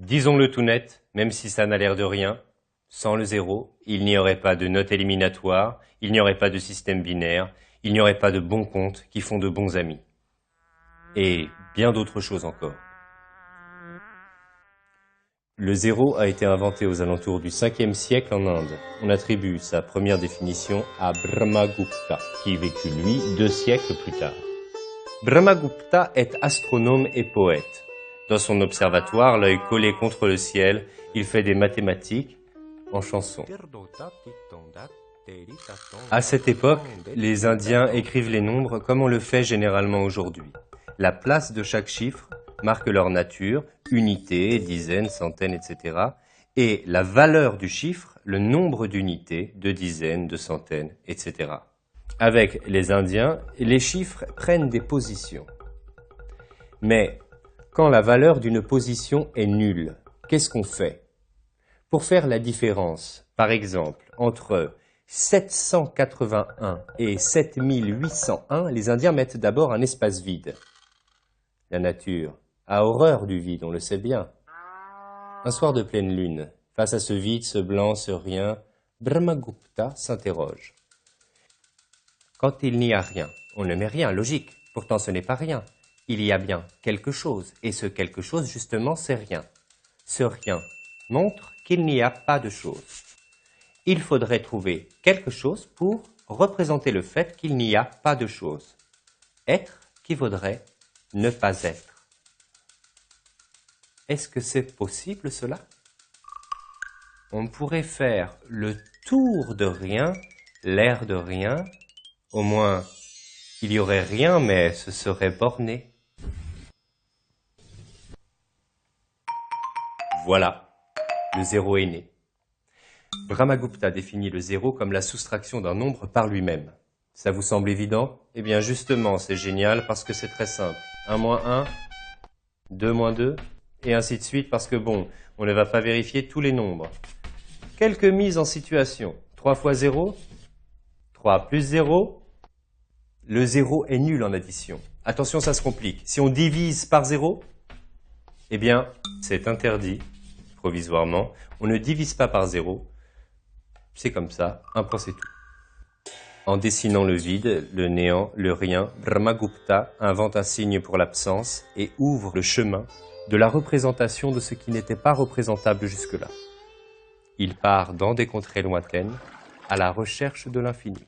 Disons-le tout net, même si ça n'a l'air de rien, sans le zéro, il n'y aurait pas de note éliminatoire, il n'y aurait pas de système binaire, il n'y aurait pas de bons comptes qui font de bons amis. Et bien d'autres choses encore. Le zéro a été inventé aux alentours du 5e siècle en Inde. On attribue sa première définition à Brahmagupta, qui vécut lui 2 siècles plus tard. Brahmagupta est astronome et poète. Dans son observatoire, l'œil collé contre le ciel, il fait des mathématiques en chansons. À cette époque, les Indiens écrivent les nombres comme on le fait généralement aujourd'hui. La place de chaque chiffre marque leur nature, unité, dizaines, centaines, etc. Et la valeur du chiffre, le nombre d'unités, de dizaines, de centaines, etc. Avec les Indiens, les chiffres prennent des positions. Mais quand la valeur d'une position est nulle, qu'est-ce qu'on fait? Pour faire la différence, par exemple, entre 781 et 7801, les Indiens mettent d'abord un espace vide. La nature a horreur du vide, on le sait bien. Un soir de pleine lune, face à ce vide, ce blanc, ce rien, Brahmagupta s'interroge. Quand il n'y a rien, on ne met rien, logique. Pourtant ce n'est pas rien. Il y a bien quelque chose, et ce quelque chose, justement, c'est rien. Ce rien montre qu'il n'y a pas de chose. Il faudrait trouver quelque chose pour représenter le fait qu'il n'y a pas de chose. Être qui vaudrait ne pas être. Est-ce que c'est possible cela? On pourrait faire le tour de rien, l'air de rien, au moins il y aurait rien mais ce serait borné. Voilà, le zéro est né. Brahmagupta définit le zéro comme la soustraction d'un nombre par lui-même. Ça vous semble évident? Eh bien justement, c'est génial parce que c'est très simple. 1 moins 1, 2 moins 2, et ainsi de suite parce que bon, on ne va pas vérifier tous les nombres. Quelques mises en situation. 3 fois 0, 3 plus 0. Le 0 est nul en addition. Attention, ça se complique. Si on divise par 0, eh bien, c'est interdit, provisoirement. On ne divise pas par 0. C'est comme ça, un point c'est tout. En dessinant le vide, le néant, le rien, Brahmagupta invente un signe pour l'absence et ouvre le chemin de la représentation de ce qui n'était pas représentable jusque-là. Il part dans des contrées lointaines à la recherche de l'infini.